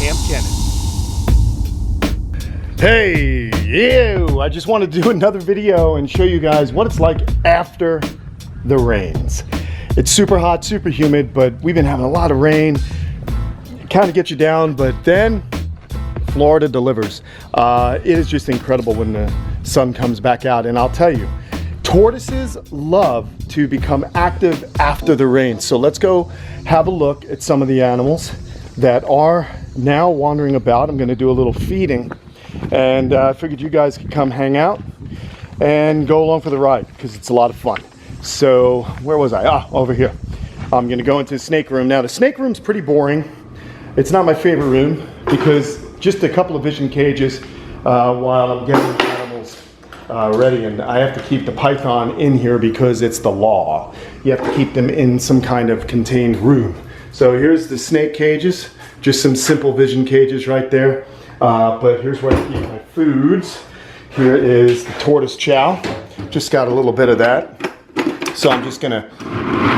Kamp Kenan. Hey, you! I just want to do another video and show you guys what it's like after the rains. It's super hot, super humid, but we've been having a lot of rain. Kind of gets you down, but then Florida delivers. It is just incredible when the sun comes back out, and I'll tell you, tortoises love to become active after the rain. So let's go have a look at some of the animals that are now wandering about. I'm going to do a little feeding, and I figured you guys could come hang out and go along for the ride because it's a lot of fun. So where was I? Over here. I'm going to go into the snake room. Now the snake room's pretty boring. It's not my favorite room because just a couple of vision cages while I'm getting the animals ready, and I have to keep the python in here because it's the law. You have to keep them in some kind of contained room. So here's the snake cages, just some simple vision cages right there. But here's where I keep my foods. Here is the tortoise chow. Just got a little bit of that. So I'm just gonna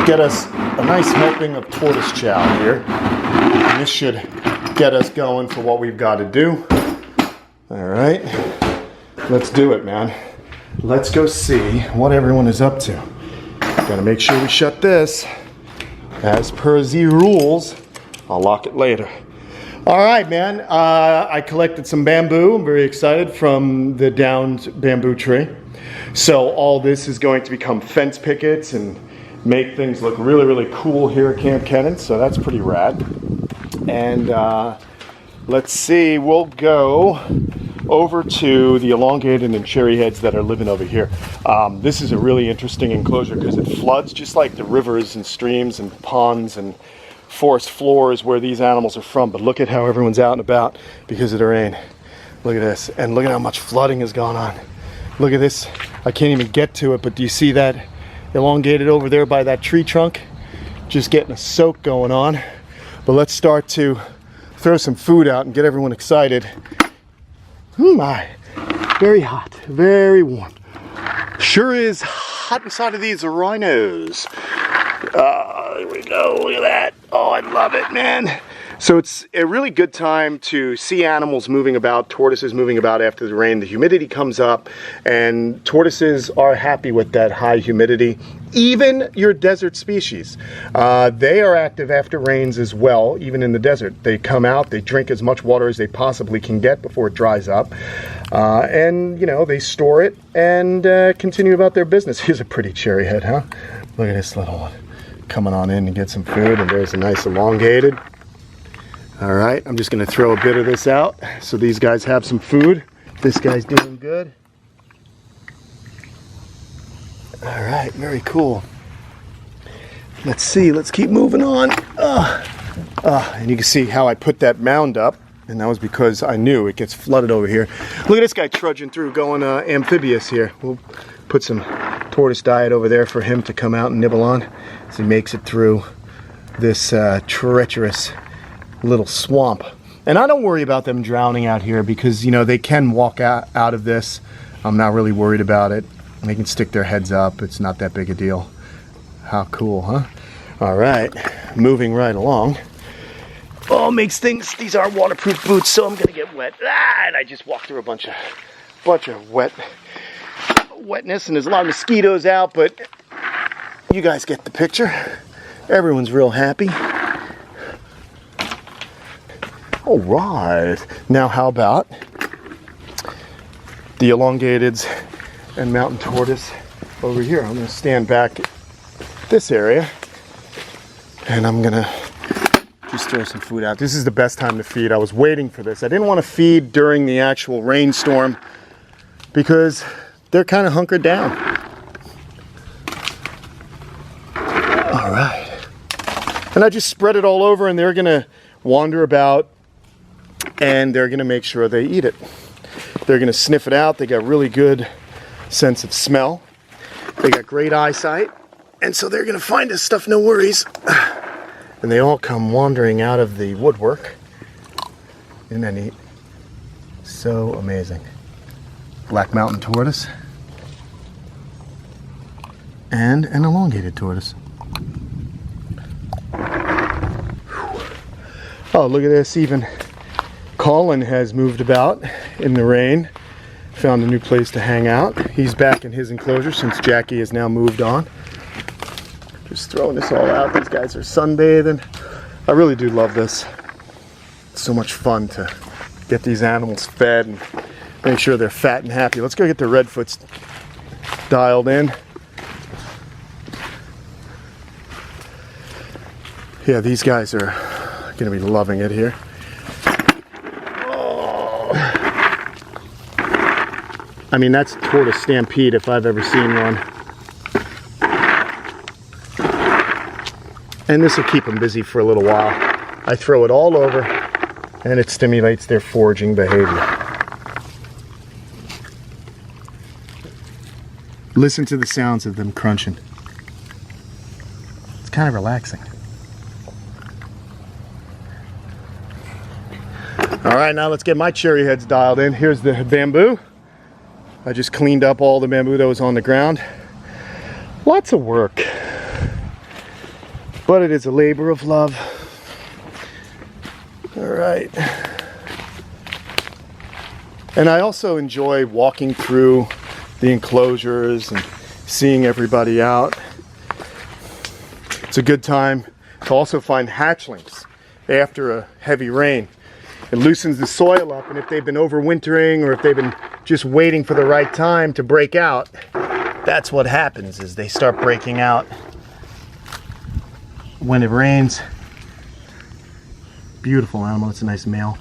get us a nice helping of tortoise chow here. And this should get us going for what we've got to do. All right, let's do it, man. Let's go see what everyone is up to. Gotta make sure we shut this. As per the rules, I'll lock it later. All right, man, I collected some bamboo. I'm very excited from the downed bamboo tree. So all this is going to become fence pickets and make things look really, really cool here at Kamp Kenan. So that's pretty rad. And let's see, we'll go over to the elongated and cherry heads that are living over here. This is a really interesting enclosure because it floods just like the rivers and streams and ponds and forest floors where these animals are from. But look at how everyone's out and about because of the rain. Look at this, and look at how much flooding has gone on. Look at this. I can't even get to it, but do you see that elongated over there by that tree trunk? Just getting a soak going on. But let's start to throw some food out and get everyone excited. My, very hot, very warm. Sure is hot inside of these rhinos. Here we go, look at that. Oh, I love it, man. So it's a really good time to see animals moving about, tortoises moving about after the rain. The humidity comes up, and tortoises are happy with that high humidity. Even your desert species, they are active after rains as well, even in the desert. They come out, they drink as much water as they possibly can get before it dries up. And, you know, they store it and continue about their business. Here's a pretty cherry head, huh? Look at this little one coming on in to get some food, and there's a nice elongated. All right, I'm just gonna throw a bit of this out so these guys have some food. This guy's doing good. All right, very cool. Let's see, let's keep moving on. And you can see how I put that mound up, and that was because I knew it gets flooded over here. Look at this guy trudging through, going amphibious here. We'll put some tortoise diet over there for him to come out and nibble on as he makes it through this treacherous little swamp. And I don't worry about them drowning out here because, you know, they can walk out of this. I'm not really worried about it. They can stick their heads up. It's not that big a deal. How cool, huh? All right, moving right along. Oh, makes things, these are waterproof boots, so I'm gonna get wet. And I just walked through a bunch of wetness, and there's a lot of mosquitoes out, but you guys get the picture. Everyone's real happy. All right, now how about the elongateds and mountain tortoise over here? I'm gonna stand back this area, and I'm gonna just throw some food out. This is the best time to feed. I was waiting for this. I didn't want to feed during the actual rainstorm because they're kind of hunkered down. All right, and I just spread it all over, and they're gonna wander about, and they're gonna make sure they eat it. They're gonna sniff it out. They got really good sense of smell. They got great eyesight, and so they're gonna find this stuff, no worries. And they all come wandering out of the woodwork. Isn't that neat? So amazing. Black mountain tortoise and an elongated tortoise. Oh, look at this, even Colin has moved about in the rain, found a new place to hang out. He's back in his enclosure since Jackie has now moved on. Just throwing this all out. These guys are sunbathing. I really do love this. It's so much fun to get these animals fed and make sure they're fat and happy. Let's go get the redfoots dialed in. Yeah, these guys are going to be loving it here. Oh. I mean, that's tortoise stampede if I've ever seen one. And this will keep them busy for a little while. I throw it all over and it stimulates their foraging behavior. Listen to the sounds of them crunching. It's kind of relaxing. All right, now let's get my cherry heads dialed in. Here's the bamboo. I just cleaned up all the bamboo that was on the ground. Lots of work, but it is a labor of love. All right. And I also enjoy walking through the enclosures and seeing everybody out. It's a good time to also find hatchlings after a heavy rain. It loosens the soil up, and if they've been overwintering or if they've been just waiting for the right time to break out, that's what happens, is they start breaking out when it rains. Beautiful animal. It's a nice male.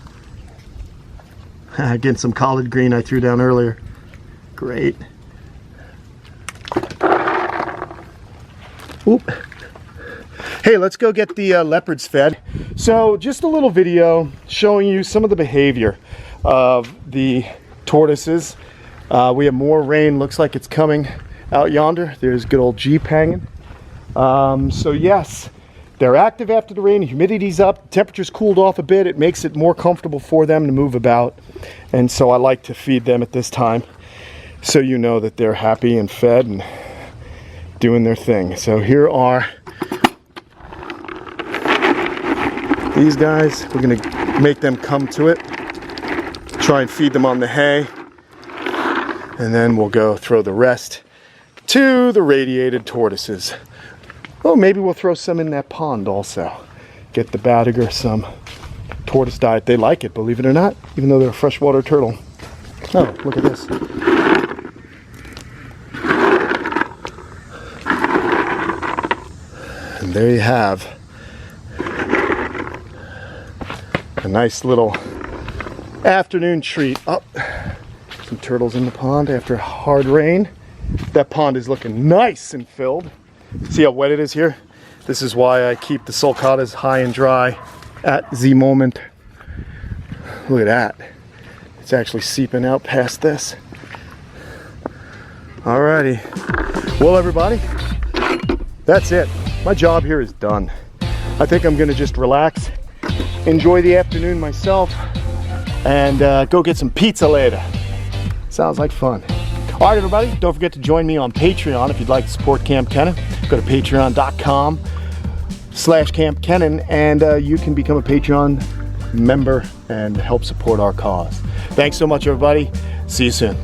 Getting some collard green I threw down earlier. Great. Oop. Hey, let's go get the leopards fed. So just a little video showing you some of the behavior of the tortoises. We have more rain. Looks like it's coming out yonder. There's good old Jeep hanging. So yes, they're active after the rain. Humidity's up. Temperature's cooled off a bit. It makes it more comfortable for them to move about. And so I like to feed them at this time, so you know that they're happy and fed and doing their thing. So here are these guys. We're gonna make them come to it, try and feed them on the hay, and then we'll go throw the rest to the radiated tortoises. Oh, maybe we'll throw some in that pond also. Get the Badiger some tortoise diet. They like it, believe it or not, even though they're a freshwater turtle. Oh, look at this. And there you have a nice little afternoon treat. Oh, some turtles in the pond after hard rain. That pond is looking nice and filled. See how wet it is here? This is why I keep the sulcatas high and dry at the moment. Look at that. It's actually seeping out past this. Alrighty. Well, everybody, that's it. My job here is done. I think I'm gonna just relax, enjoy the afternoon myself, and go get some pizza later. Sounds like fun. All right, everybody, don't forget to join me on Patreon if you'd like to support Kamp Kenan. Go to patreon.com/Kamp Kenan, and you can become a Patreon member and help support our cause. Thanks so much, everybody. See you soon.